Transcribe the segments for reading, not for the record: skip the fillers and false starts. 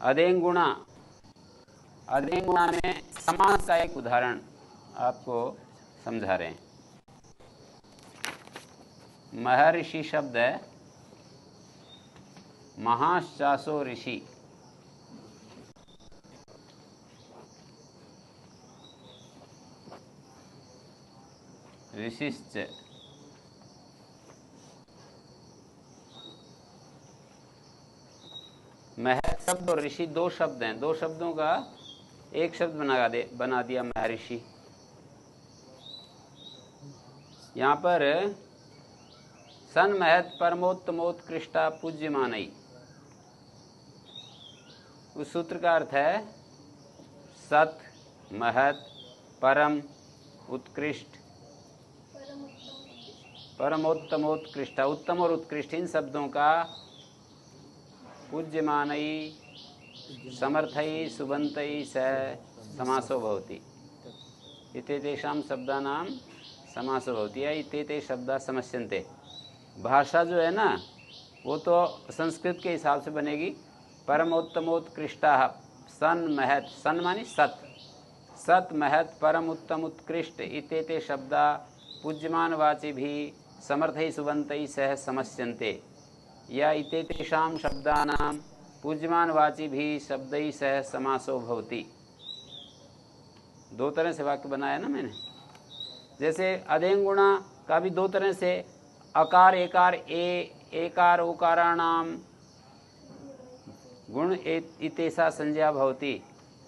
अदेंगुणा, अदेंगुणा में समास का एक उदाहरण आपको समझा रहे हैं। महर्षि शब्द है महाश्चासो ऋषि, ऋषिश्च, महत् शब्द और ऋषि दो शब्द हैं, दो शब्दों का एक शब्द बना दिया महर्षि। यहाँ पर सन महत् परमोत्तमोत्कृष्टा पूज्यमानई, उस सूत्र का अर्थ है सत, महत्, परम, उत्कृष्ट, परमोत्तमोत्कृष्टा, उत्तम और उत्कृष्ट, इन शब्दों का पूज्यमानई, समर्थई, सुबंतई सह समासो भवति। इत्येतेषां शब्दानां समासो भवति या इत्येते शब्दा समस्यन्ते। भाषा जो है ना वो तो संस्कृत के हिसाब से बनेगी। परमोत्तमोत्कृष्टा सन महत्, सन मानी सत, सत महत् परम उत्तम उत्कृष्ट इत्येते शब्दा पूज्यमान वाची भी समर्थई सुबंतई सह समस्यन्ते या इत्येतेषां शब्दानां पूज्यमान वाची भी शब्दई सह समासो भवति। दो तरह से वाक्य बनाया ना मैंने। जैसे अदेंगुणा का भी दो तरह से, अकार एकार एकार उकाराणाम गुण इतेसा संज्ञा भवति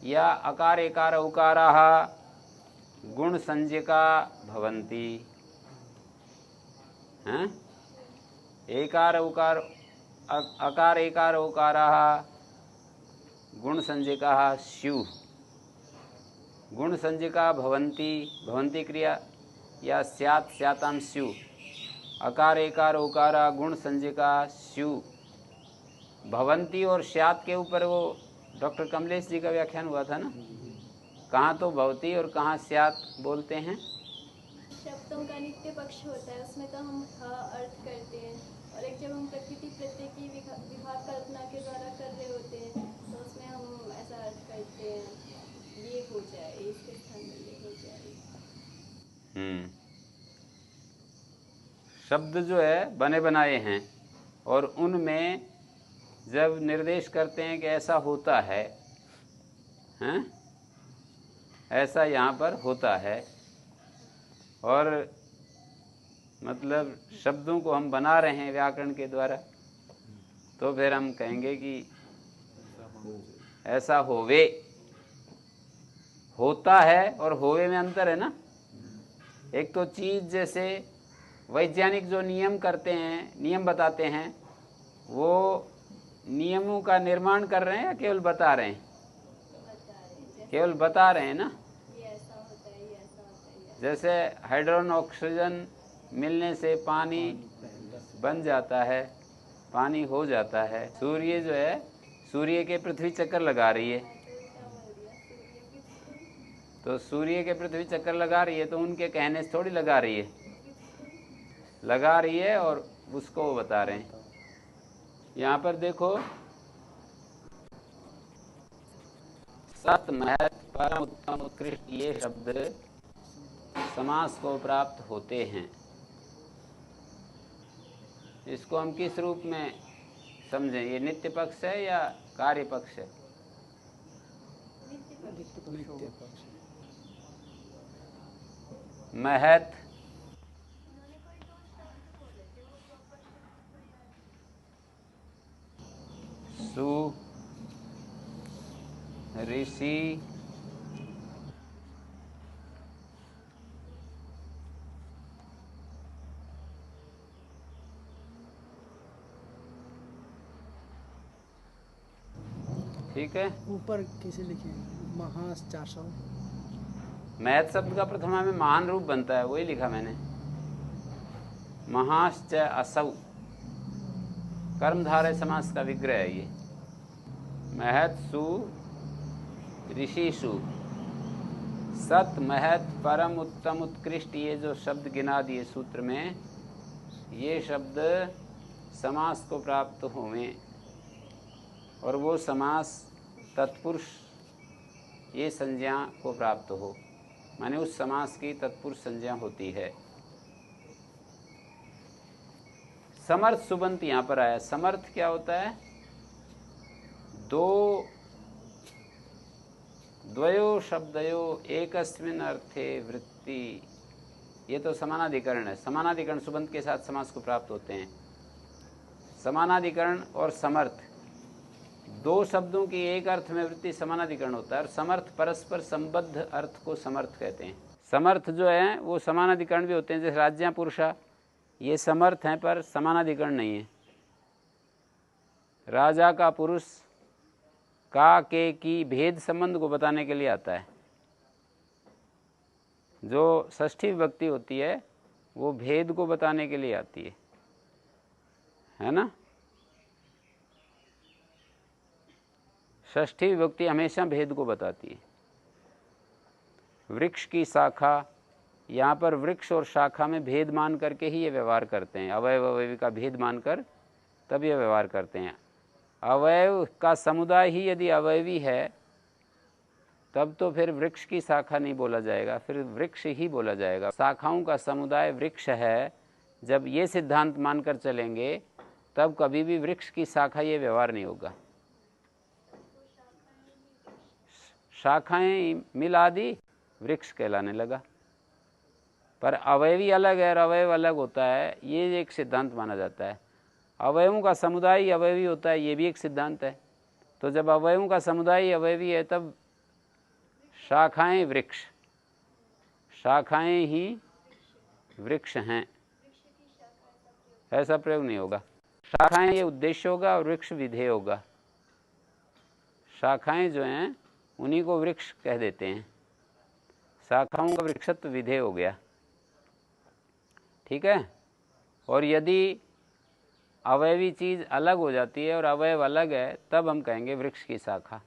या अकार एकार उकाराः गुण संज्ञका भवन्ति। हैं? एकार उकार अकार एकार उकाराः गुण संज्ञकाः स्युः, गुण संज्ञका भवन्ति, भवन्ति क्रिया या स्यात् स्यातां स्युः, अकार एकार उकारा गुण संज्ञका स्युः। भवंती और स्यात् के ऊपर वो डॉक्टर कमलेश जी का व्याख्यान हुआ था ना, कहाँ तो भवती और कहाँ स्यात् बोलते हैं। शब्दों का नित्य पक्ष होता है, उसमें तो हम अर्थ करते हैं, और एक जब हम प्रकृति प्रत्यय की विभाग कल्पना के द्वारा कर रहे होते हैं तो उसमें हम ऐसा अर्थ करते हैं, ये हो जाए, इसके स्थान में ये हो जाए। शब्द जो है बने बनाए हैं और उनमें जब निर्देश करते हैं कि ऐसा होता है, हैं? ऐसा यहाँ पर होता है, और मतलब शब्दों को हम बना रहे हैं व्याकरण के द्वारा, तो फिर हम कहेंगे कि ऐसा होवे। होता है और होवे में अंतर है ना। एक तो चीज़ जैसे वैज्ञानिक जो नियम करते हैं, नियम बताते हैं, वो नियमों का निर्माण कर रहे हैं या केवल बता रहे हैं? केवल बता रहे हैं ना। जैसे हाइड्रोजन ऑक्सीजन मिलने से पानी बन जाता है, पानी हो जाता है। सूर्य जो है, सूर्य के पृथ्वी चक्कर लगा रही है, तो सूर्य के पृथ्वी चक्कर लगा रही है तो उनके कहने से थोड़ी लगा रही है, लगा रही है और उसको वो बता रहे हैं। यहाँ पर देखो, सत महत् परम उत्तम उत्कृष्ट, ये शब्द समास को प्राप्त होते हैं। इसको हम किस रूप में समझें? ये नित्य पक्ष है या कार्य पक्ष है? महत् सु ऋषि ठीक है। ऊपर कैसे लिखे? महास 400। महत् शब्द का प्रथमा में महान रूप बनता है, वही लिखा मैंने। महाश्च असौ कर्मधारय समास का विग्रह है ये। महत्सु ऋषिषु, सत महत् परम उत्तम उत्कृष्ट, ये जो शब्द गिना दिए सूत्र में, ये शब्द समास को प्राप्त हुए और वो समास तत्पुरुष ये संज्ञा को प्राप्त हो, माने उस समास की तत्पुरुष संज्ञा होती है। समर्थ सुबंत यहाँ पर आया। समर्थ क्या होता है? द्वयो शब्दयो एकस्मिन् अर्थे वृत्ति, ये तो समानाधिकरण है। समानाधिकरण सुबंत के साथ समास को प्राप्त होते हैं। समानाधिकरण और समर्थ दो शब्दों की एक अर्थ में वृत्ति समानाधिकरण होता है, और समर्थ परस्पर संबद्ध अर्थ को समर्थ कहते हैं। समर्थ जो है वो समानाधिकरण भी होते हैं, जैसे राज्या पुरुषा, ये समर्थ हैं पर समानाधिकरण नहीं है। राजा का पुरुष का के की भेद संबंध को बताने के लिए आता है। जो षष्ठी विभक्ति होती है वो भेद को बताने के लिए आती है ना। षष्ठी विभक्ति हमेशा भेद को बताती है। वृक्ष की शाखा, यहाँ पर वृक्ष और शाखा में भेद मान करके ही ये व्यवहार करते हैं। अवयव अवयवी का भेद मानकर तब ये व्यवहार करते हैं। अवयव का समुदाय ही यदि अवयवी है तब तो फिर वृक्ष की शाखा नहीं बोला जाएगा, फिर वृक्ष ही बोला जाएगा। शाखाओं का समुदाय वृक्ष है, जब ये सिद्धांत मानकर चलेंगे तब कभी भी वृक्ष की शाखा ये व्यवहार नहीं होगा। शाखाएं मिला दी, वृक्ष कहलाने लगा। पर अवयवी अलग है और अवयव अलग होता है, ये एक सिद्धांत माना जाता है। अवयवों का समुदाय अवयवी होता है, ये भी एक सिद्धांत है। तो जब अवयवों का समुदाय अवयवी है तब शाखाएं वृक्ष, शाखाएं ही वृक्ष हैं, ऐसा प्रयोग नहीं होगा। शाखाएं ये उद्देश्य होगा और वृक्ष विधेय होगा। शाखाएं जो हैं उन्हीं को वृक्ष कह देते हैं। शाखाओं का वृक्षत्व विधेय हो गया, ठीक है। और यदि अवयवी चीज़ अलग हो जाती है और अवयव अलग है तब हम कहेंगे वृक्ष की शाखा।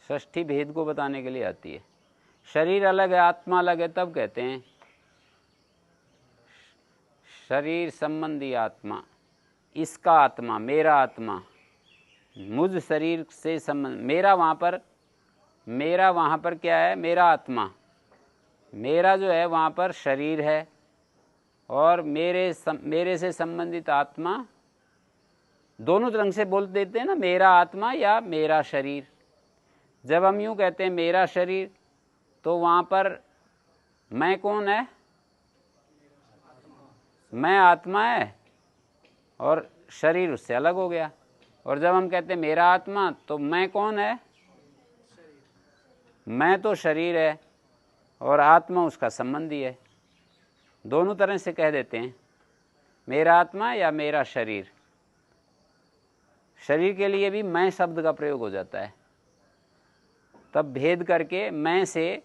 षष्ठी भेद को बताने के लिए आती है। शरीर अलग है, आत्मा अलग है, तब कहते हैं शरीर संबंधी आत्मा, इसका आत्मा, मेरा आत्मा, मुझ शरीर से संबंध। मेरा वहाँ पर क्या है? मेरा आत्मा। मेरा जो है वहाँ पर शरीर है, और मेरे से संबंधित आत्मा, दोनों तरह से बोल देते हैं ना, मेरा आत्मा या मेरा शरीर। जब हम यूँ कहते हैं मेरा शरीर, तो वहाँ पर मैं कौन है? मैं आत्मा है और शरीर उससे अलग हो गया। और जब हम कहते हैं मेरा आत्मा, तो मैं कौन है? मैं तो शरीर है और आत्मा उसका संबंधी है। दोनों तरह से कह देते हैं, मेरा आत्मा या मेरा शरीर। शरीर के लिए भी मैं शब्द का प्रयोग हो जाता है, तब भेद करके मैं से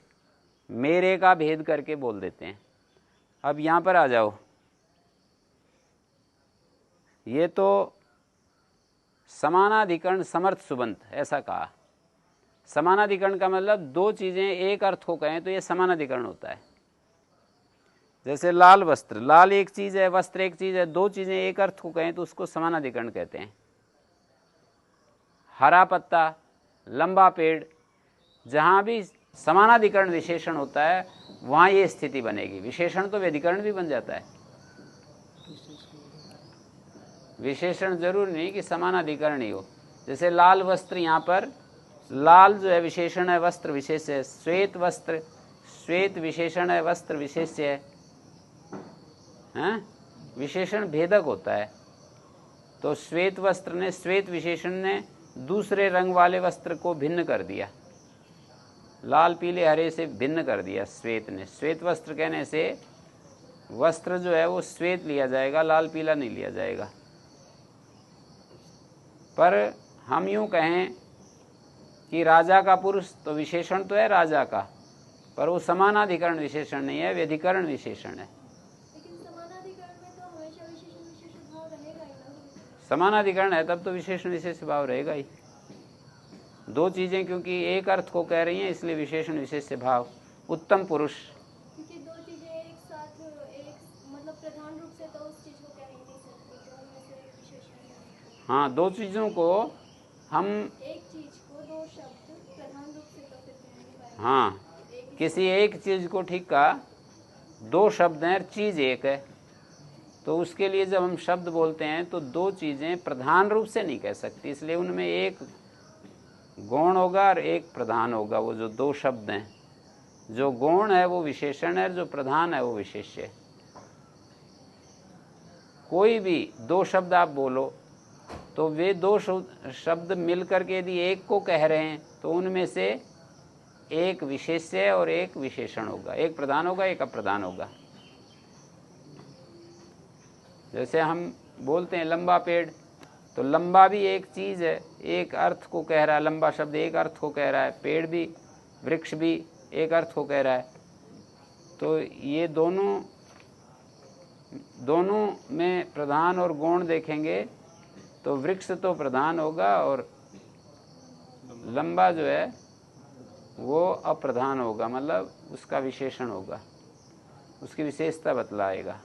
मेरे का भेद करके बोल देते हैं। अब यहाँ पर आ जाओ, ये तो समानाधिकरण समर्थ सुबंत ऐसा कहा। समानाधिकरण का मतलब दो चीज़ें एक अर्थ को कहें तो ये समानाधिकरण होता है। जैसे लाल वस्त्र, लाल एक चीज़ है, वस्त्र एक चीज़ है, दो चीज़ें एक अर्थ को कहें तो उसको समानाधिकरण कहते हैं। हरा पत्ता, लंबा पेड़, जहाँ भी समानाधिकरण विशेषण होता है वहाँ ये स्थिति बनेगी। विशेषण तो व्यधिकरण भी बन जाता है। विशेषण जरूरी नहीं कि समानाधिकरण ही हो। जैसे लाल वस्त्र, यहाँ पर लाल जो है विशेषण है, वस्त्र विशेष है। श्वेत वस्त्र, श्वेत विशेषण है, वस्त्र विशेष है। विशेषण भेदक होता है। तो श्वेत वस्त्र ने, श्वेत विशेषण ने दूसरे रंग वाले वस्त्र को भिन्न कर दिया, लाल पीले हरे से भिन्न कर दिया श्वेत ने। श्वेत वस्त्र कहने से वस्त्र जो है वो श्वेत लिया जाएगा, लाल पीला नहीं लिया जाएगा। पर हम यूँ कहें कि राजा का पुरुष, तो विशेषण तो है राजा का, पर वो समानाधिकरण विशेषण नहीं है, व्यधिकरण विशेषण है। लेकिन समानाधिकरण में तो हमेशा विशेषण विशेष भाव रहेगा ही ना। समानाधिकरण है तब तो विशेषण विशेष भाव रहेगा ही। दो चीज़ें क्योंकि एक अर्थ को कह रही हैं, इसलिए विशेषण विशेष भाव। उत्तम पुरुष, क्योंकि दो चीजें एक साथ, एक मतलब प्रधान रूप से तो उस चीज को कह ही नहीं सकते, तो उनमें से विशेषण। हाँ, दो चीज़ों को हम एक चीज को वो दो शब्द प्रधान रूप से तो फिर कह नहीं पाएंगे। हाँ, किसी एक चीज़ को ठीक कहा, दो शब्द हैं, चीज़ एक है, तो उसके लिए जब हम शब्द बोलते हैं तो दो चीज़ें प्रधान रूप से नहीं कह सकती, इसलिए उनमें एक गौण होगा और एक प्रधान होगा। वो जो दो शब्द हैं, जो गौण है वो विशेषण है, जो प्रधान है वो विशेष्य है। कोई भी दो शब्द आप बोलो तो वे दो शब्द मिलकर के यदि एक को कह रहे हैं तो उनमें से एक विशेष्य और एक विशेषण होगा, एक प्रधान होगा एक अप्रधान होगा। जैसे हम बोलते हैं लंबा पेड़, तो लंबा भी एक चीज़ है, एक अर्थ को कह रहा है, लंबा शब्द एक अर्थ को कह रहा है, पेड़ भी, वृक्ष भी एक अर्थ को कह रहा है। तो ये दोनों में प्रधान और गौण देखेंगे तो वृक्ष तो प्रधान होगा और लंबा जो है वो अप्रधान होगा, मतलब उसका विशेषण होगा, उसकी विशेषता बतलाएगा।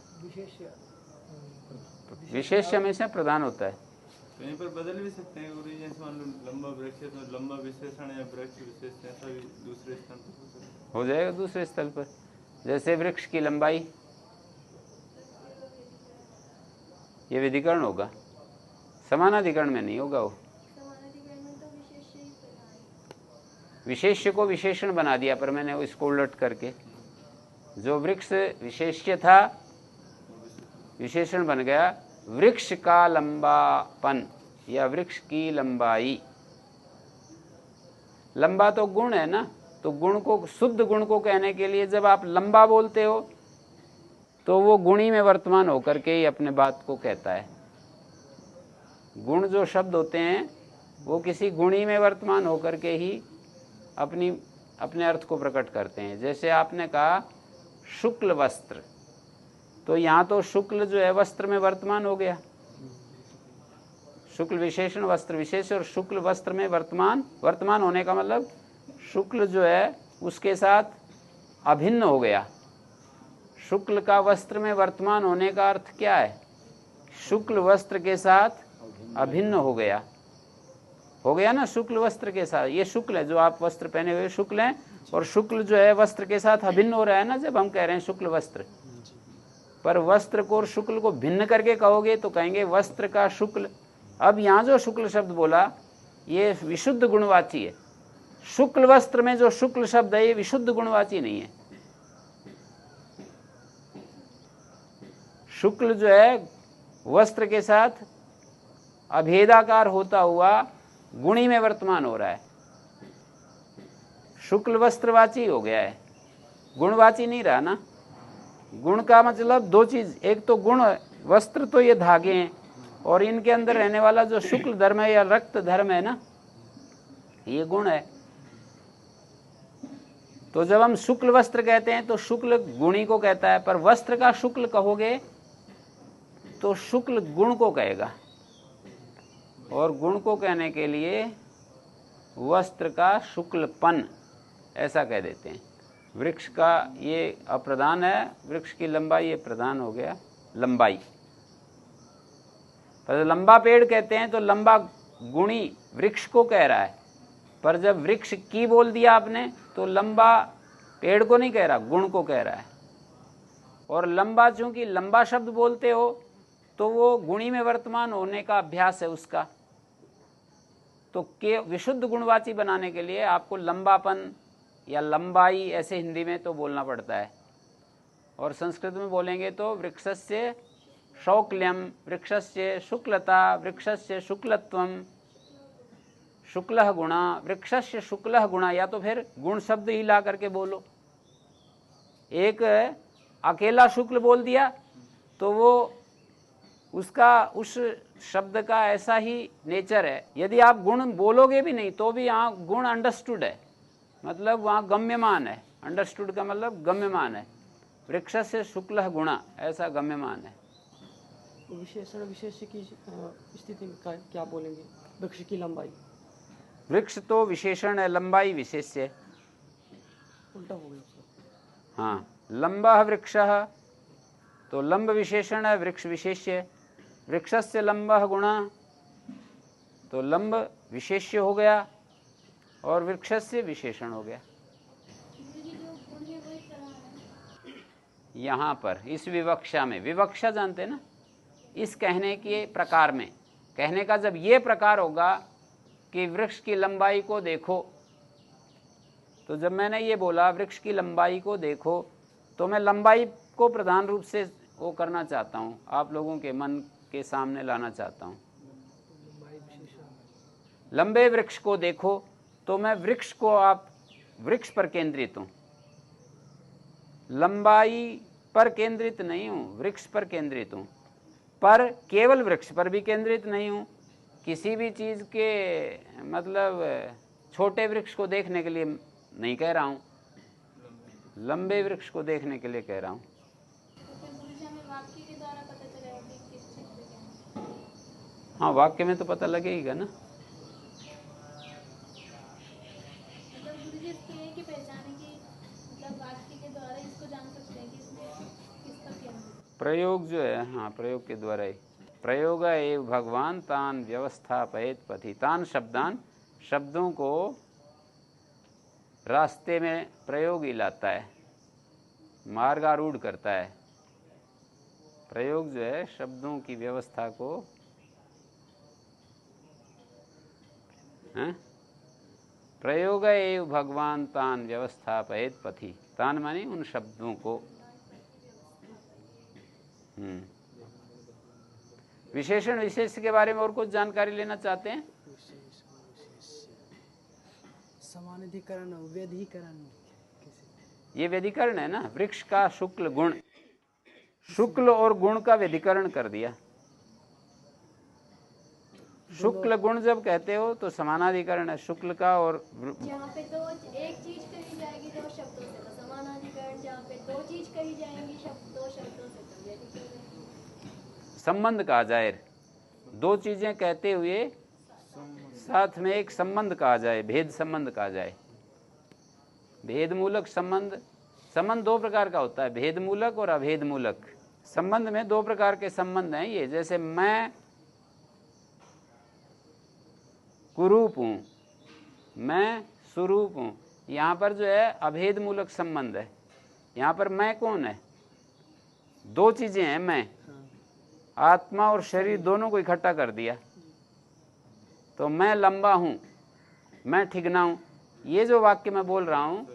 विशेष हमेशा प्रधान होता है। कहीं पर बदल भी सकते हैं गुरु जी, जैसे मान लो लंबा वृक्ष है तो लंबा विशेषण या वृक्ष विशेषण ऐसा भी दूसरे स्थान पर हो जाएगा दूसरे स्थल पर। जैसे वृक्ष की लंबाई, ये विधिकरण होगा, समानाधिकरण में नहीं होगा। वो समानाधिकरण में तो विशेष्य ही प्रधान। विशेष्य को विशेषण बना दिया, पर मैंने इसको उलट करके, जो वृक्ष विशेष्य था विशेषण बन गया वृक्ष का लंबापन या वृक्ष की लंबाई। लंबा तो गुण है ना, तो गुण को, शुद्ध गुण को कहने के लिए जब आप लंबा बोलते हो तो वो गुणी में वर्तमान होकर के ही अपने बात को कहता है। गुण जो शब्द होते हैं वो किसी गुणी में वर्तमान होकर के ही अपने अर्थ को प्रकट करते हैं। जैसे आपने कहा शुक्ल वस्त्र, तो यहाँ तो शुक्ल जो है वस्त्र में वर्तमान हो गया, शुक्ल विशेषण वस्त्र विशेष, और शुक्ल वस्त्र में वर्तमान होने का मतलब शुक्ल जो है उसके साथ अभिन्न हो गया। शुक्ल का वस्त्र में वर्तमान होने का अर्थ क्या है? शुक्ल वस्त्र के साथ अभिन्न हो गया ना, शुक्ल वस्त्र के साथ। ये शुक्ल है, जो आप वस्त्र पहने हुए शुक्ल हैं, और शुक्ल जो है वस्त्र के साथ अभिन्न हो रहा है ना, जब हम कह रहे हैं शुक्ल वस्त्र। पर वस्त्र को और शुक्ल को भिन्न करके कहोगे तो कहेंगे वस्त्र का शुक्ल। अब यहाँ जो शुक्ल शब्द बोला ये विशुद्ध गुणवाची है। शुक्ल वस्त्र में जो शुक्ल शब्द है ये विशुद्ध गुणवाची नहीं है। शुक्ल जो है वस्त्र के साथ अभेदाकार होता हुआ गुणी में वर्तमान हो रहा है, शुक्ल वस्त्रवाची हो गया है, गुणवाची नहीं रहा ना। गुण का मतलब दो चीज, एक तो गुण, वस्त्र तो ये धागे हैं, और इनके अंदर रहने वाला जो शुक्ल धर्म है या रक्त धर्म है ना, ये गुण है। तो जब हम शुक्ल वस्त्र कहते हैं तो शुक्ल गुणी को कहता है, पर वस्त्र का शुक्ल कहोगे तो शुक्ल गुण को कहेगा, और गुण को कहने के लिए वस्त्र का शुक्लपन ऐसा कह देते हैं। वृक्ष का ये अप्रधान है, वृक्ष की लंबाई ये प्रधान हो गया, लंबाई। पर लंबा पेड़ कहते हैं तो लंबा गुणी वृक्ष को कह रहा है, पर जब वृक्ष की बोल दिया आपने तो लंबा पेड़ को नहीं कह रहा, गुण को कह रहा है। और लंबा, चूंकि लंबा शब्द बोलते हो तो वो गुणी में वर्तमान होने का अभ्यास है उसका, तो के विशुद्ध गुणवाची बनाने के लिए आपको लंबापन या लंबाई ऐसे हिंदी में तो बोलना पड़ता है, और संस्कृत में बोलेंगे तो वृक्षस्य शौक्ल्यम, वृक्षस्य शुक्लता, वृक्षस्य शुक्लत्वम, शुक्लः गुणा, वृक्षस्य शुक्लः गुणा, या तो फिर गुण शब्द ही ला करके बोलो। एक अकेला शुक्ल बोल दिया तो वो उसका उस शब्द का ऐसा ही नेचर है। यदि आप गुण बोलोगे भी नहीं तो भी यहाँ गुण अंडरस्टूड है, मतलब वहाँ गम्यमान है। अंडरस्टूड का मतलब गम्यमान है। वृक्ष से शुक्ल गुणा ऐसा गम्यमान है। विशेषण विशेष्य की स्थिति में क्या बोलेंगे? वृक्ष की लंबाई, वृक्ष तो विशेषण है, लंबाई विशेष्य है, उल्टा हो गया उसका। हाँ, लंबा वृक्षः तो लंब विशेषण है, वृक्ष विशेष्य है। वृक्षस्य लंबः गुणा तो लंब विशेष्य हो गया, और वृक्षस्य विशेषण हो गया। यहाँ पर इस विवक्षा में, विवक्षा जानते हैं ना, इस कहने के प्रकार में, कहने का जब ये प्रकार होगा कि वृक्ष की लंबाई को देखो, तो जब मैंने ये बोला वृक्ष की लंबाई को देखो, तो मैं लंबाई को प्रधान रूप से वो करना चाहता हूँ, आप लोगों के मन के सामने लाना चाहता हूँ। लंबे वृक्ष को देखो, तो मैं वृक्ष को, आप वृक्ष पर केंद्रित हूँ, लंबाई पर केंद्रित नहीं हूँ, वृक्ष पर केंद्रित हूँ। पर केवल वृक्ष पर भी केंद्रित नहीं हूँ, किसी भी चीज़ के मतलब छोटे वृक्ष को देखने के लिए नहीं कह रहा हूँ, लंबे वृक्ष को देखने के लिए कह रहा हूँ। हाँ, वाक्य में तो पता लगेगा ना। प्रयोग जो है, हाँ, प्रयोग के द्वारा ही। प्रयोग एव भगवान तान व्यवस्थापयेत पथि। तान शब्दान, शब्दों को रास्ते में प्रयोग ही लाता है, मार्गारूढ़ करता है। प्रयोग जो है शब्दों की व्यवस्था को, प्रयोग एव भगवान तान व्यवस्थापयेत पथि। तान माने उन शब्दों को। विशेषण विशेष के बारे में और कुछ जानकारी लेना चाहते हैं? समानाधिकरण, व्यधिकरण, ये व्यधिकरण है ना, वृक्ष का शुक्ल गुण, शुक्ल और गुण का व्यधिकरण कर दिया। शुक्ल गुण जब कहते हो तो समानाधिकरण है शुक्ल का, और जहाँ पे तो एक चीज कही जाएगी दो शब्दों से तो समानाधिकरण, जहाँ पे दो चीज कही जाएंगी दो शब्दों से तो व्यधिकरण। संबंध कहा जाए, दो चीजें कहते हुए साथ में एक संबंध कहा जाए, भेद संबंध कहा जाए। भेद मूलक संबंध, संबंध दो प्रकार का होता है, भेद मूलक और अभेद मूलक। संबंध में दो प्रकार के संबंध हैं ये, जैसे मैं कुरूप हूँ, मैं स्वरूप हूँ, यहाँ पर जो है अभेद मूलक संबंध है। यहाँ पर मैं कौन है, दो चीजें हैं, मैं, आत्मा और शरीर दोनों को इकट्ठा कर दिया। तो मैं लंबा हूँ, मैं ठिगना हूँ, ये जो वाक्य मैं बोल रहा हूँ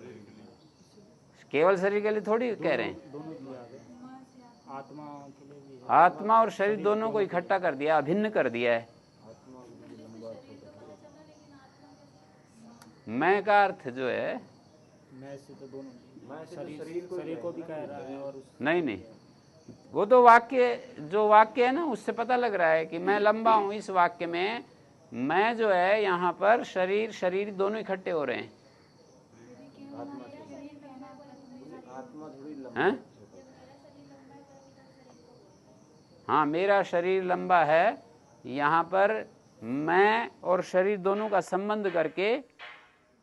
केवल शरीर के लिए थोड़ी कह रहे हैं, आत्मा और शरीर दोनों को इकट्ठा कर दिया, अभिन्न कर दिया है। मैं का अर्थ जो है, मैं से तो दोनों, शरीर को भी कह रहा है और नहीं, वो तो वाक्य, जो वाक्य है ना उससे पता लग रहा है कि मैं लंबा हूँ। इस वाक्य में मैं जो है यहाँ पर शरीर दोनों इकट्ठे हो रहे हैं। हैं? हाँ, मेरा शरीर लंबा है, यहाँ पर मैं और शरीर दोनों का संबंध करके,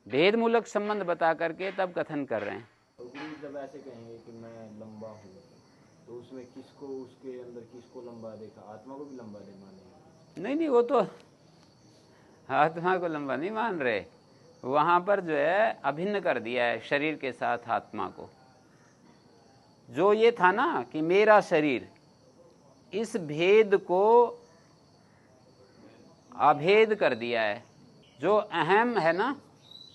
भेद मूलक संबंध बता करके तब कथन कर रहे हैं। जब ऐसे कहेंगे कि मैं लंबा हूँ, तो उसमें किसको, उसके अंदर किसको लंबा देखा, आत्मा को भी लंबा दे माने? नहीं, वो तो आत्मा को लंबा नहीं मान रहे, वहां पर जो है अभिन्न कर दिया है शरीर के साथ आत्मा को। जो ये था ना कि मेरा शरीर, इस भेद को अभेद कर दिया है। जो अहम है ना,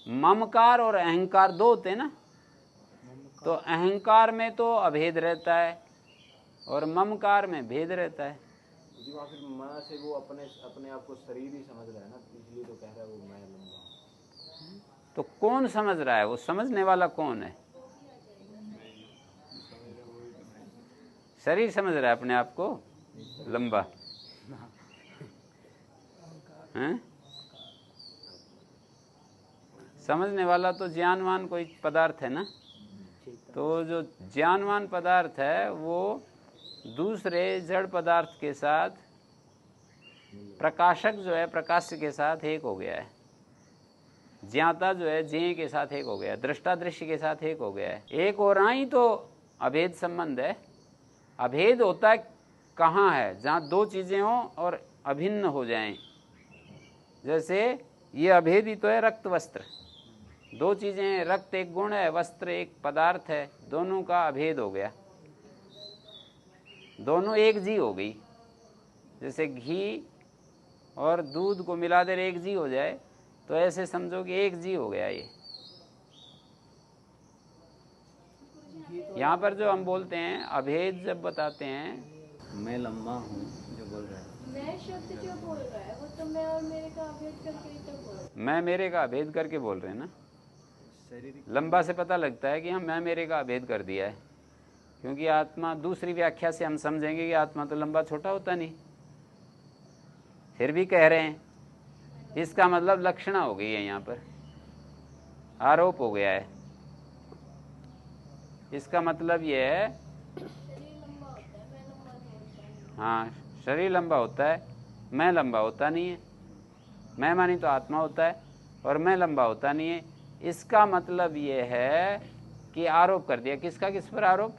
ममकार और अहंकार दो होते हैं ना, तो अहंकार में तो अभेद रहता है और ममकार में भेद रहता है। फिर मां से वो अपने आप को शरीर ही समझ रहा है ना, इसलिए तो कह रहा है वो मैं लंबा हूं। तो कौन समझ रहा है, वो समझने वाला कौन है? शरीर समझ रहा है अपने आप को लंबा, हैं? समझने वाला तो ज्ञानवान कोई पदार्थ है ना, तो जो ज्ञानवान पदार्थ है वो दूसरे जड़ पदार्थ के साथ, प्रकाशक जो है प्रकाश के साथ एक हो गया है, ज्ञाता जो है ज्ञेय के साथ एक हो गया है, दृष्टा दृश्य के साथ एक हो गया है। एक हो रहा ही तो अभेद संबंध है। अभेद होता है कहाँ है, जहाँ दो चीजें हों और अभिन्न हो जाएं। जैसे ये अभेद ही तो है रक्त वस्त्र, दो चीजें, रक्त एक गुण है, वस्त्र एक पदार्थ है, दोनों का अभेद हो गया, दोनों एक जी हो गई। जैसे घी और दूध को मिला देर एक जी हो जाए, तो ऐसे समझो कि एक जी हो गया ये। यहाँ पर जो हम बोलते हैं अभेद जब बताते हैं, मैं लंबा हूँ जो बोल रहा है, मैं शब्द जो बोल रहा है वो तो मैं और मेरे का अभेद करके ही तो बोल रहा है। मैं मेरे का अभेद करके बोल रहे हैं ना। शारीरिक लंबा से पता लगता है कि हम मैं मेरे का अभेद कर दिया है, क्योंकि आत्मा दूसरी व्याख्या से हम समझेंगे कि आत्मा तो लंबा छोटा होता नहीं, फिर भी कह रहे हैं, इसका मतलब लक्षणा हो गई है, यहाँ पर आरोप हो गया है। इसका मतलब ये है, शरीर लंबा होता है, मैं लंबा नहीं होता। हाँ शरीर लंबा होता है, मैं लंबा होता नहीं है। मैं मानी तो आत्मा होता है और मैं लंबा होता नहीं है। इसका मतलब ये है कि आरोप कर दिया। किसका किस पर आरोप?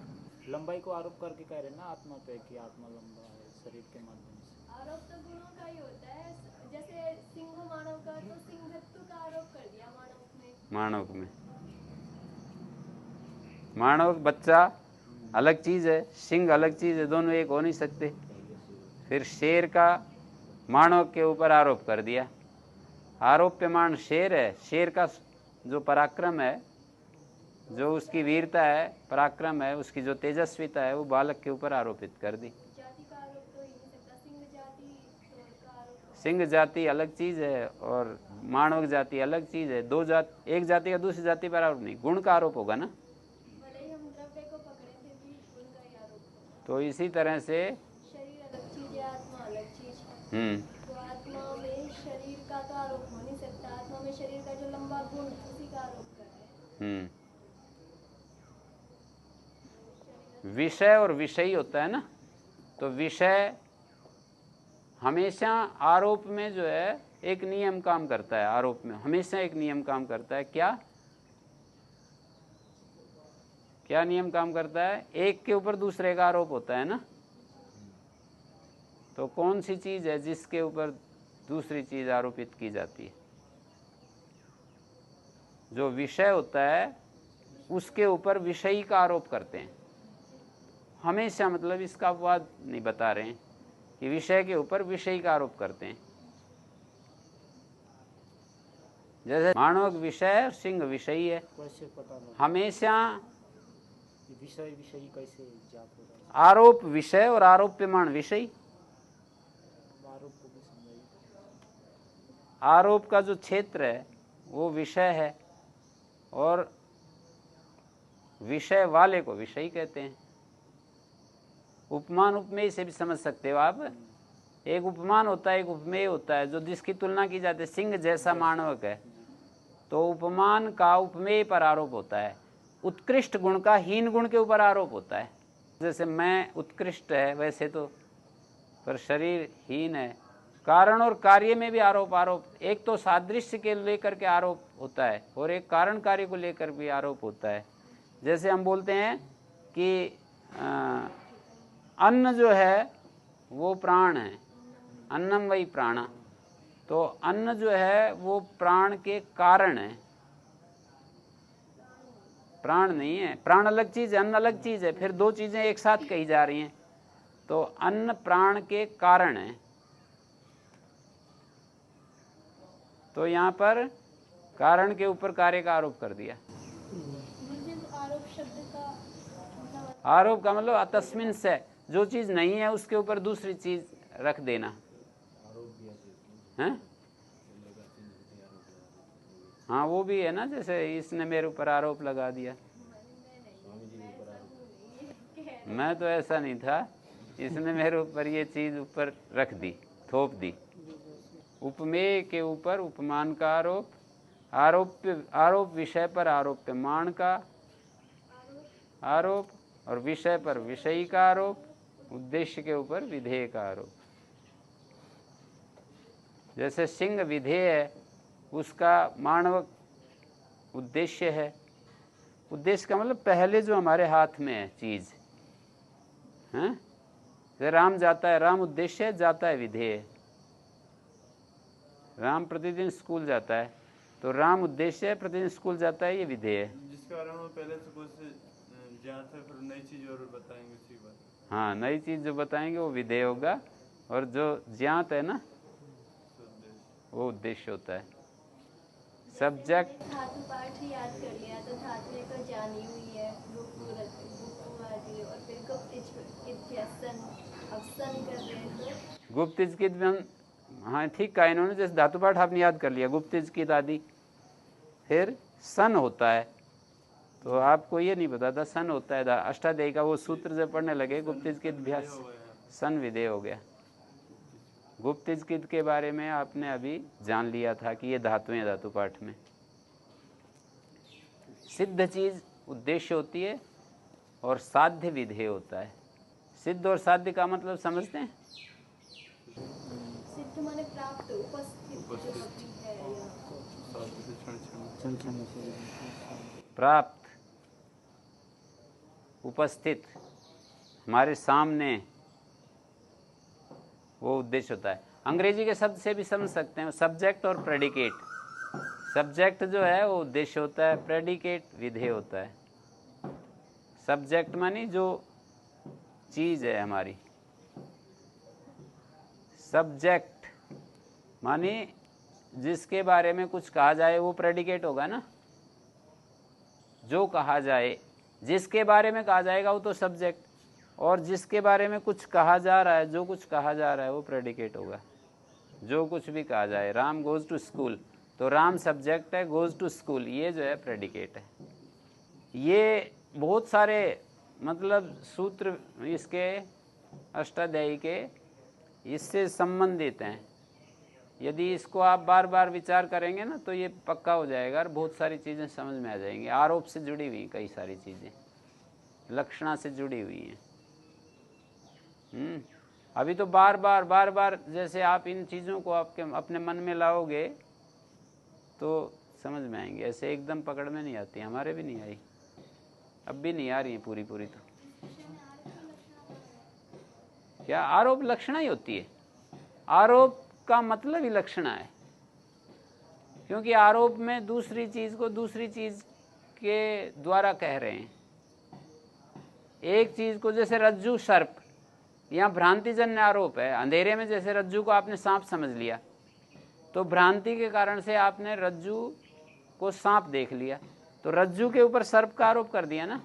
लंबाई को आरोप करके कह रहे हैं ना आत्मा पे कि आत्मा लंबा है शरीर के माध्यम से। आरोप तो गुणों का ही होता है। जैसे सिंह मानव का, तो सिंहत्व का आरोप कर दिया मानव में। मानव में, मानव बच्चा अलग चीज है, सिंह अलग चीज है, दोनों एक हो नहीं सकते। फिर शेर का मानव के ऊपर आरोप कर दिया। आरोप्यमान शेर है, शेर का जो पराक्रम है, जो उसकी वीरता है, पराक्रम है, उसकी जो तेजस्विता है, वो बालक के ऊपर आरोपित कर दी। जाति का आरोप तो ही नहीं सकता। सिंह जाति का आरोप। सिंह जाति अलग चीज है और मानव जाति अलग चीज है। दो जाति, एक जाति का दूसरी जाति पर आरोप नहीं, गुण का आरोप होगा ना। भले ही हम द्रव्य को पकड़े फिर भी गुण का ही आरोप होगा। तो इसी तरह से शरीर अलग चीज है, आत्मा अलग चीज है। तो आत्मा में शरीर का तो आरोप हो नहीं सकता। आत्मा में शरीर का जो लंबा गुण है, उसी का आरोप कर रहे हैं। विषय और विषयी होता है ना, तो विषय हमेशा आरोप में जो है एक नियम काम करता है। आरोप में हमेशा एक नियम काम करता है। क्या क्या नियम काम करता है? एक के ऊपर दूसरे का आरोप होता है ना। तो कौन सी चीज है जिसके ऊपर दूसरी चीज आरोपित की जाती है? जो विषय होता है उसके ऊपर विषयी का आरोप करते हैं हमेशा। मतलब इसका अपवाद नहीं बता रहे हैं कि विषय के ऊपर विषयी का आरोप करते हैं। जैसे मानव विषय और सिंह विषयी है, कैसे पता लगा हमेशा विषय विषयी कैसे जाप हो रहा आरोप विषय और आरोप्यमान विषयी। है? आरोप को भी समझाइए। आरोप का जो क्षेत्र है वो विषय है और विषय वाले को विषयी कहते हैं। उपमान उपमेय से भी समझ सकते हो आप। एक उपमान होता है, एक उपमेय होता है, जो जिसकी तुलना की जाती है। सिंह जैसा मानवक है, तो उपमान का उपमेय पर आरोप होता है। उत्कृष्ट गुण का हीन गुण के ऊपर आरोप होता है। जैसे मैं उत्कृष्ट है वैसे तो, पर शरीर हीन है। कारण और कार्य में भी आरोप एक तो सादृश्य के लेकर के आरोप होता है और एक कारण कार्य को लेकर भी आरोप होता है। जैसे हम बोलते हैं कि अन्न जो है वो प्राण है, अन्नम वही प्राणा। तो अन्न जो है वो प्राण के कारण है, प्राण नहीं है। प्राण अलग चीज है, अन्न अलग चीज है। फिर दो चीजें एक साथ कही जा रही हैं। तो अन्न प्राण के कारण है। तो यहाँ पर कारण के ऊपर कार्य का आरोप कर दिया। मुझे आरोप शब्द का मतलब आरोप का मतलब अतस्मिन से, जो चीज नहीं है उसके ऊपर दूसरी चीज रख देना है। हाँ वो भी है ना, जैसे इसने मेरे ऊपर आरोप लगा दिया। मैं तो ऐसा नहीं था, इसने मेरे ऊपर ये चीज ऊपर रख दी, थोप दी। उपमेय के ऊपर उपमान का आरोप, आरोप विषय पर आरोप्यमान का आरोप, और विषय पर विषयी का आरोप, उद्देश्य के ऊपर विधेय का आरोप। जैसे सिंह विधेय है, उसका मानव उद्देश्य है। उद्देश्य का मतलब पहले जो हमारे हाथ में है चीज है। जैसे राम जाता है, राम उद्देश्य है, जाता है विधेय। राम प्रतिदिन स्कूल जाता है, तो राम उद्देश्य है, प्रतिदिन स्कूल जाता है, ये विधेय है। जिसके बारे में पहले से कुछ ज्ञात है, फिर नई चीज और बताएंगे उसी बात। हाँ, नई चीज़ जो बताएंगे वो विधेय होगा, और जो ज्ञात है ना वो उद्देश्य होता है। सब्जेक्ट धातु पाठ ही याद कर लिया तो धातु एक तो जानी हुई है, गुप्तवादी, और फिर अब सन कर रहे हैं तो गुप्त इजकित, हाँ ठीक कहा इन्होंने, जैसे धातु पाठ आपने याद कर लिया, गुप्त इजकित आदि, फिर सन होता है। तो आपको ये नहीं पता था सन होता है, अष्टाध्यायी का वो सूत्र जब पढ़ने लगे, गुप्त इजकित अभ्यास सन विधेय हो गया। गुप्त इजकित के बारे में आपने अभी जान लिया था कि ये धातुएं धातु पाठ में। सिद्ध चीज उद्देश्य होती है और साध्य विधेय होता है। सिद्ध और साध्य का मतलब समझते हैं? सिद्ध माने प्राप्त, उपस्थित जो अभी है या प्राप्त, उपस्थित, हमारे सामने, वो उद्देश्य होता है। अंग्रेजी के शब्द से भी समझ सकते हैं, सब्जेक्ट और प्रेडिकेट। सब्जेक्ट जो है वो उद्देश्य होता है, प्रेडिकेट विधेय होता है। सब्जेक्ट मानी जो चीज है हमारी, सब्जेक्ट मानी जिसके बारे में कुछ कहा जाए वो प्रेडिकेट होगा ना। जो कहा जाए, जिसके बारे में कहा जाएगा वो तो सब्जेक्ट, और जिसके बारे में कुछ कहा जा रहा है, जो कुछ कहा जा रहा है वो प्रेडिकेट होगा। जो कुछ भी कहा जाए, राम गोज टू स्कूल, तो राम सब्जेक्ट है, गोज टू स्कूल ये जो है प्रेडिकेट है। ये बहुत सारे मतलब सूत्र इसके अष्टाध्यायी के इससे संबंधित हैं। यदि इसको आप बार बार विचार करेंगे ना तो ये पक्का हो जाएगा और बहुत सारी चीज़ें समझ में आ जाएंगी। आरोप से जुड़ी हुई कई सारी चीज़ें, लक्षणा से जुड़ी हुई हैं। अभी तो बार बार जैसे आप इन चीज़ों को आपके अपने मन में लाओगे तो समझ में आएंगे, ऐसे एकदम पकड़ में नहीं आती। हमारे भी नहीं आई, अब भी नहीं आ रही है पूरी तो। क्या आरोप लक्षणा ही होती है? आरोप का मतलब ही लक्षणा है, क्योंकि आरोप में दूसरी चीज को दूसरी चीज के द्वारा कह रहे हैं। एक चीज को, जैसे रज्जु सर्प, यहाँ भ्रांतिजन्य आरोप है। अंधेरे में जैसे रज्जु को आपने सांप समझ लिया, तो भ्रांति के कारण से आपने रज्जु को सांप देख लिया, तो रज्जु के ऊपर सर्प का आरोप कर दिया ना।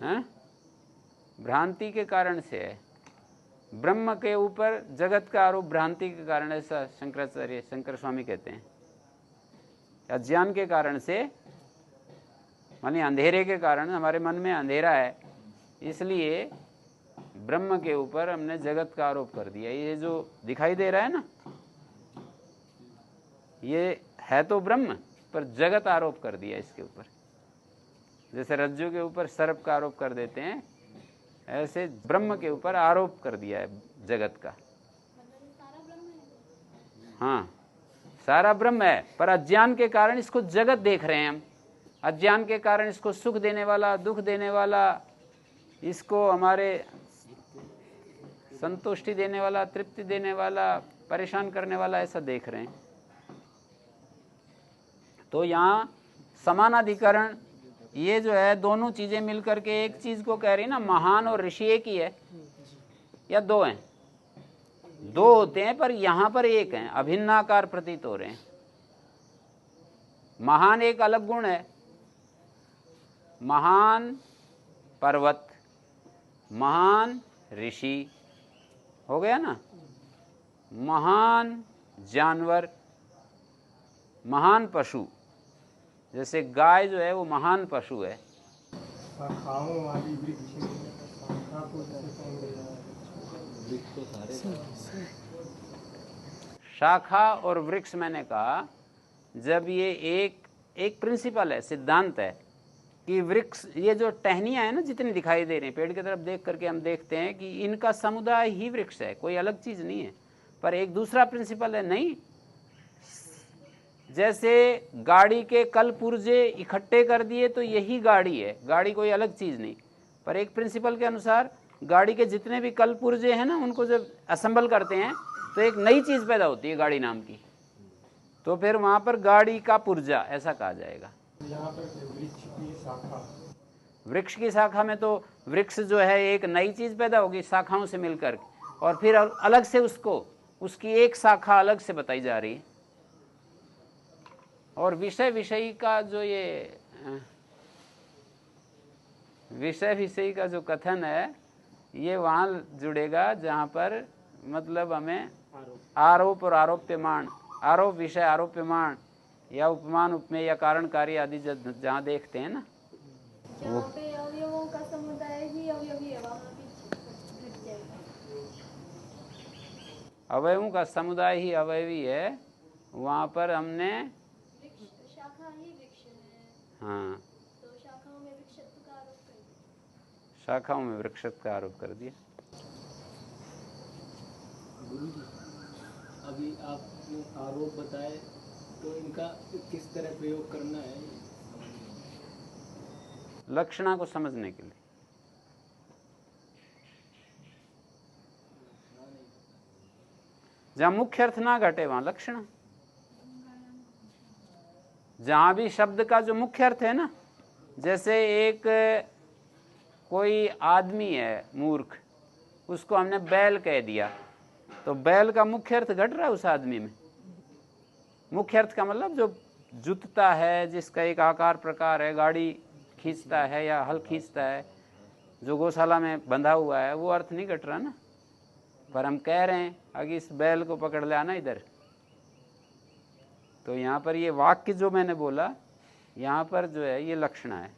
हैं? भ्रांति के कारण से है। ब्रह्म के ऊपर जगत का आरोप भ्रांति के कारण, ऐसा शंकराचार्य शंकर स्वामी कहते हैं। अज्ञान के कारण से, माने अंधेरे के कारण, हमारे मन में अंधेरा है, इसलिए ब्रह्म के ऊपर हमने जगत का आरोप कर दिया। ये जो दिखाई दे रहा है ना, ये है तो ब्रह्म, पर जगत आरोप कर दिया इसके ऊपर। जैसे रज्जु के ऊपर सर्प का आरोप कर देते हैं, ऐसे ब्रह्म के ऊपर आरोप कर दिया है जगत का। हाँ, सारा ब्रह्म है, पर अज्ञान के कारण इसको जगत देख रहे हैं हम। अज्ञान के कारण इसको सुख देने वाला, दुख देने वाला, इसको हमारे संतुष्टि देने वाला, तृप्ति देने वाला, परेशान करने वाला, ऐसा देख रहे हैं। तो यहाँ समानाधिकरण, ये जो है दोनों चीजें मिलकर के एक चीज को कह रही ना। महान और ऋषि एक ही है या दो हैं? दो होते हैं, पर यहां पर एक हैं, अभिन्नाकार प्रतीत हो रहे हैं। महान एक अलग गुण है। महान पर्वत, महान ऋषि हो गया ना। महान जानवर, महान पशु, जैसे गाय जो है वो महान पशु है। शाखा और वृक्ष, मैंने कहा जब ये एक प्रिंसिपल है, सिद्धांत है कि वृक्ष, ये जो टहनियां है ना जितनी दिखाई दे रही हैं, पेड़ की तरफ देख करके हम देखते हैं कि इनका समुदाय ही वृक्ष है, कोई अलग चीज नहीं है। पर एक दूसरा प्रिंसिपल है, नहीं, जैसे गाड़ी के कल पुर्जे इकट्ठे कर दिए तो यही गाड़ी है, गाड़ी कोई अलग चीज नहीं। पर एक प्रिंसिपल के अनुसार गाड़ी के जितने भी कल पुर्जे हैं ना, उनको जब असेंबल करते हैं तो एक नई चीज पैदा होती है गाड़ी नाम की। तो फिर वहां पर गाड़ी का पुर्जा ऐसा कहा जाएगा। यहाँ पर वृक्ष की शाखा, वृक्ष की शाखा में तो वृक्ष जो है एक नई चीज पैदा होगी शाखाओं से मिलकर, और फिर अलग से उसको उसकी एक शाखा अलग से बताई जा रही है। और विषय विषयी का जो ये विषय विषयी का जो कथन है ये वहां जुड़ेगा जहां पर मतलब हमें आरोप और आरोप्यमान, आरोप विषय आरोप्यमान या उपमान उपमेय या कारणकारी आदि जहाँ देखते हैं ना, जहाँ पे अवयवों का समुदाय ही अवयवी है वहाँ भी घट जाएगा। अवयवों का समुदाय ही अवयवी है, वहाँ पर हमने शाखा ही वृक्ष है, हाँ तो शाखाओं में वृक्षत्व का आरोप कर दिया। शाखाओं में वृक्षत्व का आरोप कर दिया। गुरुजी, अभी आपने आरोप बताए तो इनका किस तरह प्रयोग करना है? लक्षणा को समझने के लिए। जहां मुख्य अर्थ ना घटे वहां लक्षणा। जहां भी शब्द का जो मुख्य अर्थ है ना, जैसे एक कोई आदमी है मूर्ख, उसको हमने बैल कह दिया, तो बैल का मुख्य अर्थ घट रहा है उस आदमी में। मुख्य अर्थ का मतलब जो जुतता है, जिसका एक आकार प्रकार है, गाड़ी खींचता है या हल खींचता है, जो गौशाला में बंधा हुआ है, वो अर्थ नहीं घट रहा ना। पर हम कह रहे हैं अगर इस बैल को पकड़ ले आना इधर, तो यहाँ पर ये वाक्य जो मैंने बोला यहाँ पर जो है ये लक्षणा है।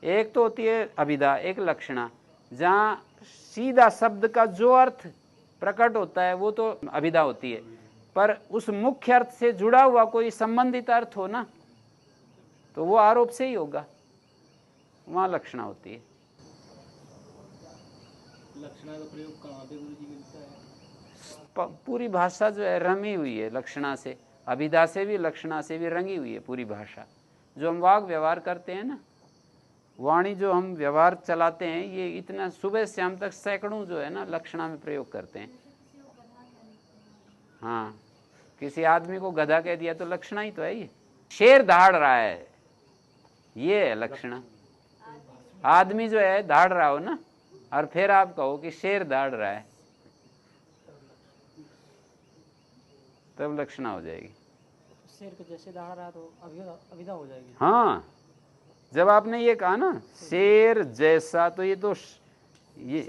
एक तो होती है अभिधा, एक लक्षणा। जहाँ सीधा शब्द का जो अर्थ प्रकट होता है वो तो अभिधा होती है, पर उस मुख्य अर्थ से जुड़ा हुआ कोई संबंधित अर्थ हो ना, तो वो आरोप से ही होगा, वहाँ लक्षणा होती है। लक्षणा का प्रयोग कहाँ पे गुरुजी मिलता है? पूरी भाषा जो है रमी हुई है लक्षणा से, अभिधा से भी लक्षणा से भी रंगी हुई है पूरी भाषा। जो हम वाक व्यवहार करते हैं ना, वाणी जो हम व्यवहार चलाते हैं, ये इतना सुबह शाम तक सैकड़ों जो है ना लक्षणा में प्रयोग करते हैं। हाँ, किसी आदमी को गधा कह दिया तो लक्षणा ही तो है ये। शेर दहाड़ रहा है, ये है लक्षणा। आदमी जो है दहाड़ रहा हो ना, और फिर आप कहो कि शेर दहाड़ रहा है, तब लक्षणा हो जाएगी। शेर के जैसे दहाड़ रहा तो अभिधा हो जाएगी। हाँ, जब आपने ये कहा ना शेर जैसा, तो ये तो ये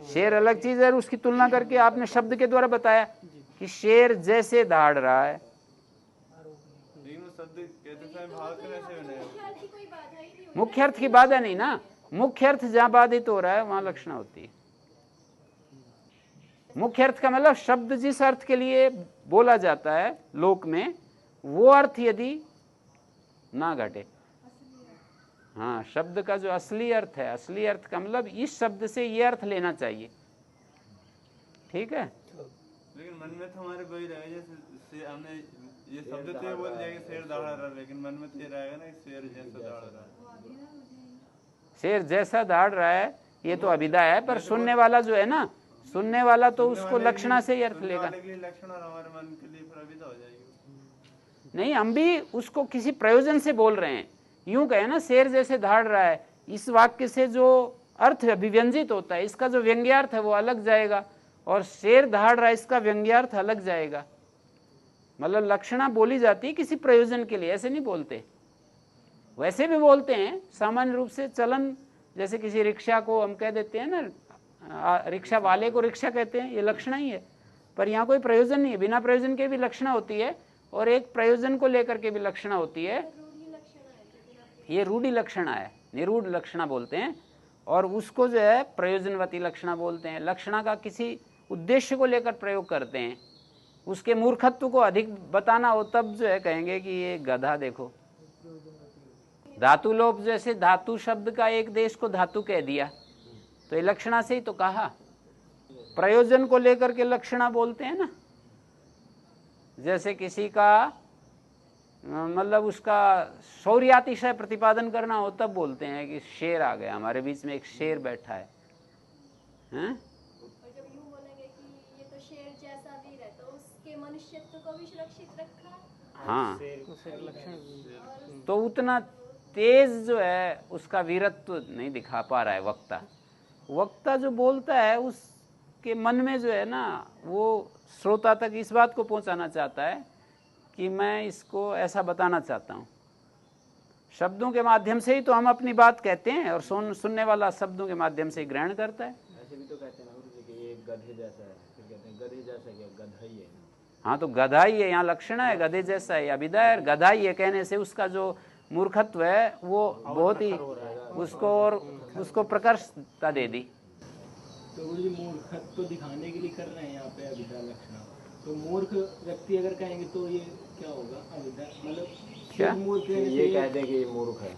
शेर अलग चीज है, उसकी तुलना करके आपने शब्द के द्वारा बताया कि शेर जैसे दहाड़ रहा है। मुख्य अर्थ की बाधा नहीं ना, मुख्य अर्थ जहां बाधित हो रहा है वहां लक्षणा होती है। मुख्य अर्थ का मतलब शब्द जिस अर्थ के लिए बोला जाता है लोक में, वो अर्थ यदि ना घटे। हाँ, शब्द का जो असली अर्थ है, असली अर्थ का मतलब इस शब्द से ये अर्थ लेना चाहिए, ठीक है। लेकिन मन में तो हमारे वही रहेगा, जैसे हमने ये शब्द तो बोल दिया कि शेर दहाड़ रहा, लेकिन मन में तो ये रहेगा ना कि शेर जैसा दहाड़ रहा है। शेर जैसा दहाड़ रहा है ये तो अभिधा है, पर सुनने वाला जो है ना, सुनने वाला तो उसको लक्षणा से ही अर्थ लेगा। लक्षण और हमारे मन के लिए फिर अभिधा हो जाएगी। नहीं, हम भी उसको किसी प्रयोजन से बोल रहे हैं। यूं कहे ना शेर जैसे दहाड़ रहा है, इस वाक्य से जो अर्थ अभिव्यंजित होता है, इसका जो व्यंग्यार्थ है वो अलग जाएगा, और शेर दहाड़ रहा है इसका व्यंग्यार्थ अलग जाएगा। मतलब लक्षणा बोली जाती है किसी प्रयोजन के लिए, ऐसे नहीं बोलते। वैसे भी बोलते हैं सामान्य रूप से चलन, जैसे किसी रिक्शा को हम कह देते हैं ना, रिक्शा वाले को रिक्शा कहते हैं, ये लक्षणा ही है। पर यहाँ कोई प्रयोजन नहीं है, बिना प्रयोजन के भी लक्षणा होती है, और एक प्रयोजन को लेकर के भी लक्षणा होती है। ये रूढ़ी लक्षणा है, निरूढ़ लक्षणा बोलते हैं, और उसको जो है प्रयोजनवती लक्षणा बोलते हैं। लक्षणा का किसी उद्देश्य को लेकर प्रयोग करते हैं, उसके मूर्खत्व को अधिक बताना हो तब जो है कहेंगे कि ये गधा देखो। धातु लोप, जैसे धातु शब्द का एक देश को धातु कह दिया, तो ये लक्षणा से ही तो कहा। प्रयोजन को लेकर के लक्षणा बोलते हैं ना, जैसे किसी का मतलब उसका शौर्यातिशय प्रतिपादन करना हो तब बोलते हैं कि शेर आ गया, हमारे बीच में एक शेर बैठा है, हैं? और जब यूं बोलेंगे कि ये तो शेर जैसा वीर है, तो उसके मनुष्यत्व को भी सुरक्षित रखा हाँ, उससे एक लक्षण भी है। और तो उतना तेज जो है उसका वीरत्व नहीं दिखा पा रहा है वक्ता। वक्ता जो बोलता है उसके मन में जो है ना, वो श्रोता तक इस बात को पहुंचाना चाहता है कि मैं इसको ऐसा बताना चाहता हूँ। शब्दों के माध्यम से ही तो हम अपनी बात कहते हैं, और सुनने वाला शब्दों के माध्यम से ही ग्रहण करता है। ऐसे भी तो कहते हैं ना गुरु जी कि ये गधे जैसा है, फिर कहते हैं गधे जैसा क्या, गधा ही है। हाँ, तो गधा ही है, यहाँ लक्षण है गधे जैसा है, अभिधा है। गधा ही है कहने से उसका जो मूर्खत्व है वो बहुत ही उसको प्रकर्षता दे दी। तो गुरु जी मूर्खत्व दिखाने के लिए कर रहे हैं यहाँ पे अविद्या लक्षणा। तो मूर्ख व्यक्ति अगर कहेंगे तो ये क्या होगा? अविद्या मतलब क्या? मूर्ख कि कहने ये से कह दें कि ये मूर्ख है।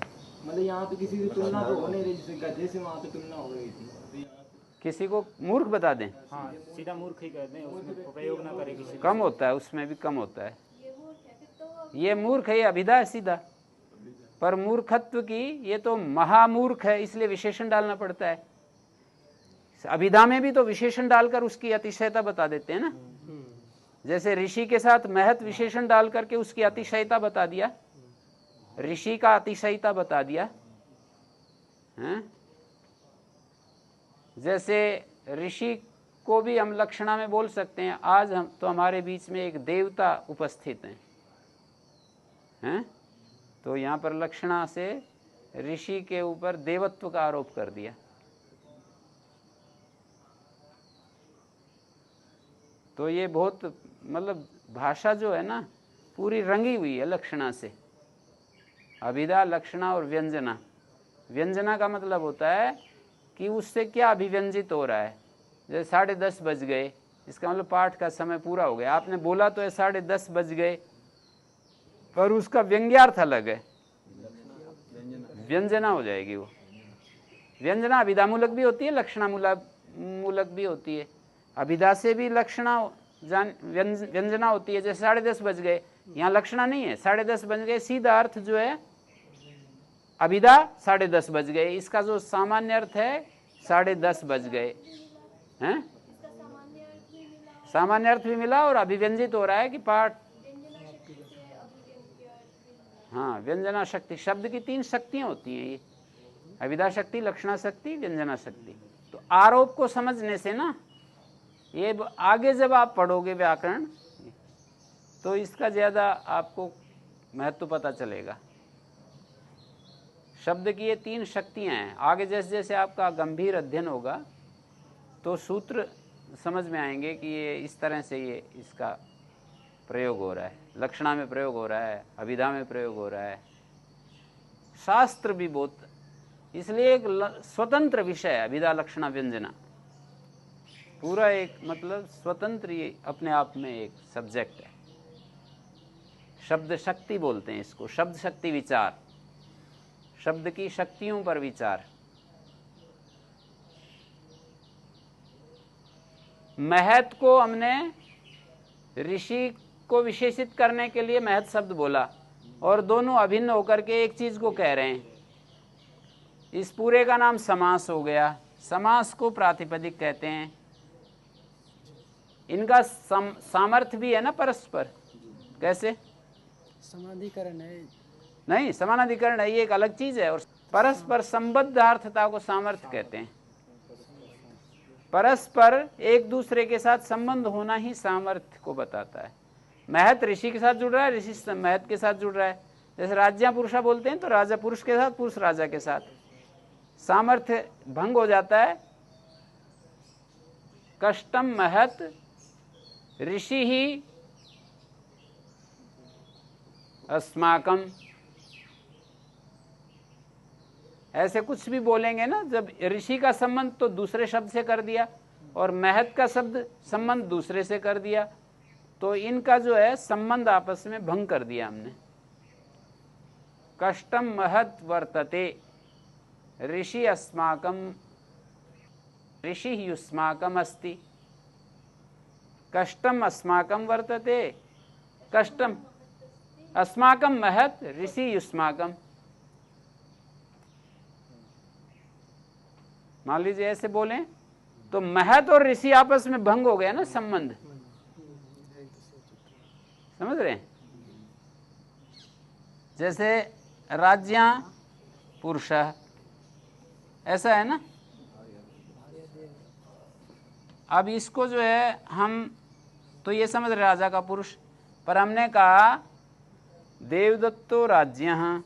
मतलब यहाँ पे किसी की तुलना तो हो नहीं रही, जैसे गधे से वहाँ पे तुलना हो रही थी, तो यहाँ पे किसी को मूर्ख बता दें, हाँ, सीधा मूर्ख ही कहते हैं, उसमें प्रयोग ना करें किसी कम होता है, उसमें भी कम होता है। ये मूर्ख है, फिर तो वो ये मूर्ख है, ये अभिधा है सीधा। पर मूर्खत्व की ये तो महामूर्ख है, इसलिए विशेषण डालना पड़ता है। अभिधा में भी तो विशेषण डालकर उसकी अतिशयता बता देते हैं ना। जैसे ऋषि के साथ महत विशेषण डाल करके उसकी अतिशयता बता दिया, ऋषि का अतिशयता बता दिया है। जैसे ऋषि को भी हम लक्षणा में बोल सकते हैं। आज हम तो हमारे बीच में एक देवता उपस्थित हैं, तो यहाँ पर लक्षणा से ऋषि के ऊपर देवत्व का आरोप कर दिया। तो ये बहुत मतलब भाषा जो है ना पूरी रंगी हुई है लक्षणा से। अभिधा, लक्षणा और व्यंजना। व्यंजना का मतलब होता है कि उससे क्या अभिव्यंजित हो रहा है। जैसे 10:30 बज गए, इसका मतलब पाठ का समय पूरा हो गया। आपने बोला तो है 10:30 बज गए, पर उसका व्यंग्यार्थ अलग है, व्यंजना हो जाएगी वो। व्यंजना अभिधामूलक भी होती है, लक्षणा मूलक भी होती है। अभिधा से भी लक्षणा व्यंजना होती है। जैसे 10:30 बज गए, यहाँ लक्षणा नहीं है, 10:30 बज गए, सीधा अर्थ जो है अभिधा 10:30 बज गए। इसका जो सामान्य अर्थ है 10:30 बज गए हैं। इसका सामान्य अर्थ भी मिला, सामान्य अर्थ भी मिला और अभिव्यंजित हो रहा है कि पाठ। व्यंजना शक्ति से अभिव्यंग्य अर्थ भी मिला। हाँ, व्यंजना शक्ति, शब्द की 3 शक्तियाँ होती हैं ये, अभिधा शक्ति, लक्षणा शक्ति, व्यंजना शक्ति। तो आरोप को समझने से ना, ये आगे जब आप पढ़ोगे व्याकरण तो इसका ज़्यादा आपको महत्व पता चलेगा। शब्द की ये 3 शक्तियाँ हैं। आगे जैसे जैसे आपका गंभीर अध्ययन होगा तो सूत्र समझ में आएंगे कि ये इस तरह से ये इसका प्रयोग हो रहा है। लक्षणा में प्रयोग हो रहा है, अभिधा में प्रयोग हो रहा है। शास्त्र भी बहुत, इसलिए एक स्वतंत्र विषय है अभिधा, लक्षणा, व्यंजना। पूरा एक मतलब स्वतंत्र ये अपने आप में एक सब्जेक्ट है। शब्द शक्ति बोलते हैं इसको, शब्द शक्ति विचार, शब्द की शक्तियों पर विचार। महत को हमने ऋषि को विशेषित करने के लिए महत शब्द बोला, और दोनों अभिन्न होकर के एक चीज को कह रहे हैं। इस पूरे का नाम समास हो गया। समास को प्रातिपदिक कहते हैं। इनका सामर्थ्य भी है ना परस्पर। कैसे? समाधिकरण है, नहीं, समानाधिकरण है, ये एक अलग चीज है। और परस्पर संबद्धार्थता को सामर्थ्य कहते हैं। परस्पर एक दूसरे के साथ संबंध होना ही सामर्थ्य को बताता है। महत ऋषि के साथ जुड़ रहा है, ऋषि महत के साथ जुड़ रहा है। जैसे राज्य पुरुषा बोलते हैं तो राजा पुरुष के साथ, पुरुष राजा के साथ। सामर्थ्य भंग हो जाता है। कष्टम महत ऋषि ही अस्माकम, ऐसे कुछ भी बोलेंगे ना, जब ऋषि का संबंध तो दूसरे शब्द से कर दिया और महत का शब्द संबंध दूसरे से कर दिया, तो इनका जो है संबंध आपस में भंग कर दिया हमने। कष्टम महत वर्तते ऋषि अस्माकम, ऋषि युष्माकम अस्ति। कष्टम अस्माकम वर्तते, कष्टम अस्माकम महत ऋषि युष्माकम। मान लीजिए ऐसे बोलें तो महत और ऋषि आपस में भंग हो गया ना संबंध। समझ रहे हैं? जैसे राज्या पुरुष ऐसा है ना। अब इसको जो है हम तो ये समझ रहे राजा का पुरुष, पर हमने कहा देवदत्तो राज्य,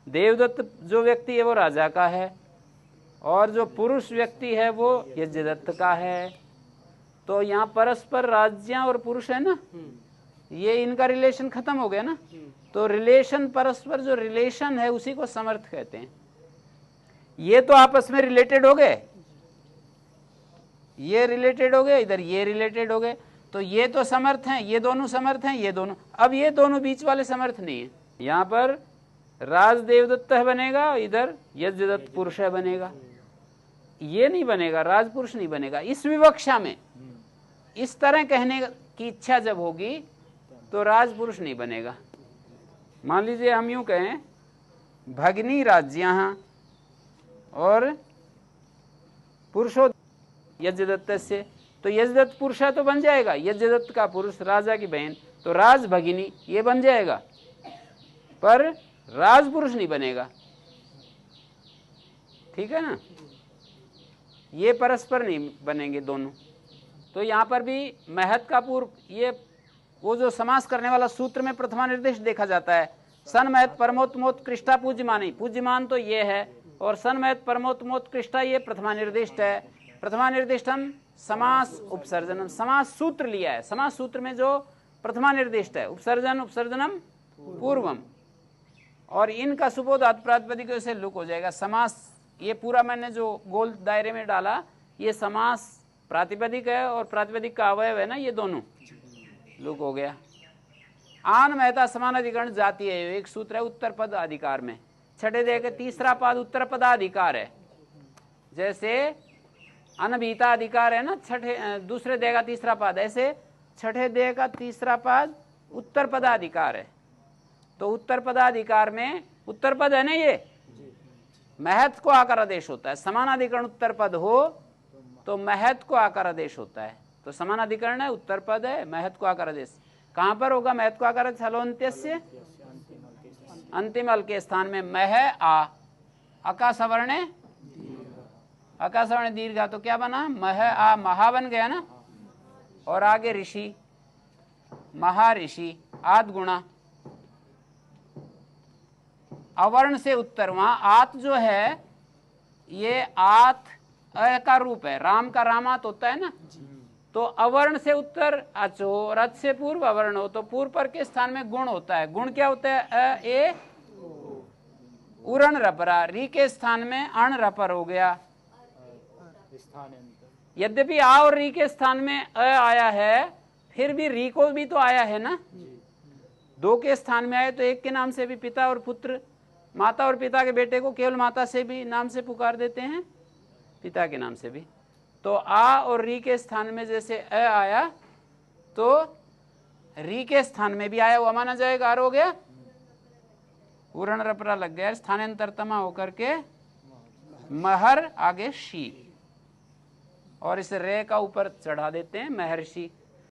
देवदत्त जो व्यक्ति है वो राजा का है और जो पुरुष व्यक्ति है वो यज्ञदत्त का है। तो यहाँ परस्पर राज्य और पुरुष है ना, ये इनका रिलेशन खत्म हो गया ना। तो रिलेशन, परस्पर जो रिलेशन है उसी को समर्थ कहते हैं। ये तो आपस में रिलेटेड हो गए, ये रिलेटेड हो गए, इधर ये रिलेटेड हो गए, तो ये तो समर्थ हैं, ये दोनों समर्थ हैं, ये दोनों। अब ये दोनों बीच वाले समर्थ नहीं है। यहाँ पर राज देवदत्त बनेगा, इधर यज्ञदत्त पुरुष बनेगा। ये नहीं बनेगा, राज पुरुष नहीं बनेगा। इस विवक्षा में इस तरह कहने की इच्छा जब होगी तो राज पुरुष नहीं बनेगा। मान लीजिए हम यूं कहें भगिनी राज्य और पुरुषो यज्ञदत्त से, तो यज्ञदत्त पुरुष तो बन जाएगा, यज्ञदत्त का पुरुष राजा की बहन, तो राज भगिनी ये बन जाएगा, पर राज पुरुष नहीं बनेगा। ठीक है ना, ये परस्पर नहीं बनेंगे दोनों। तो यहाँ पर भी महत का पूर्व, ये वो जो समास करने वाला सूत्र में प्रथमा निर्देश देखा जाता है। सन महत परमोत्मोत्कृष्टा पूज्यमानी, पूज्यमान तो ये है, और सन महत परमोत्मोत्कृष्टा ये प्रथमा निर्दिष्ट है। प्रथमा निर्दिष्टम समास उपसर्जनम, समास सूत्र लिया है। समास सूत्र में जो प्रथमा निर्दिष्ट है उपसर्जन उपसर्जनम पूर्वम, और इनका सुबोधात प्रातिपदिक से लुक हो जाएगा। समास ये पूरा मैंने जो गोल दायरे में डाला, ये समास प्रातिपदिक है और प्रातिपदिक का अवयव है ना, ये दोनों लुक हो गया। आन महता समान अधिकरण जातीय है, एक सूत्र है उत्तर पद अधिकार में। छठे देह के तीसरा पद उत्तर पदाधिकार है। जैसे अनभीता अधिकार है ना, छठे दूसरे देह का तीसरा पद, ऐसे छठे देह का तीसरा पद उत्तर पदाधिकार है। तो उत्तर पदाधिकार में उत्तर पद है ना, ये महत को आकार आदेश होता है। समानाधिकरण उत्तर पद हो तो महत को आकार आदेश होता है। तो समानाधिकरण है, उत्तर पद है, महत को आकार आदेश कहां पर होगा? महत को आकार आदेश हलोन्त्यस्य अंतिम अल के स्थान में मह आ, अका सवर्ण अका सवर्ण दीर्घा, तो क्या बना? मह आ, महा बन गया ना। और आगे ऋषि, महाऋषि, आद गुणा, अवर्ण से उत्तर। वहां आत जो है ये आत अ का रूप है, राम का रामात होता है ना। तो अवर्ण से उत्तर अचो, रथ से पूर्व अवर्ण हो तो पूर्व पर के स्थान में गुण होता है। गुण क्या होता है? अ ए उरण रपरा, री के स्थान में अण रपर हो गया। यद्यपि आ और री के स्थान में अ आया है, फिर भी री को भी तो आया है ना। दो के स्थान में आए तो एक के नाम से भी पिता और पुत्र, माता और पिता के बेटे को केवल माता से भी नाम से पुकार देते हैं, पिता के नाम से भी। तो आ और री के स्थान में जैसे अ आया तो री के स्थान में भी आया, वो माना जाएगा। आर हो गया, उरण रपरा लग गया, स्थानांतरतमा होकर के महर आगे शी, और इस रे का ऊपर चढ़ा देते हैं महर्षि।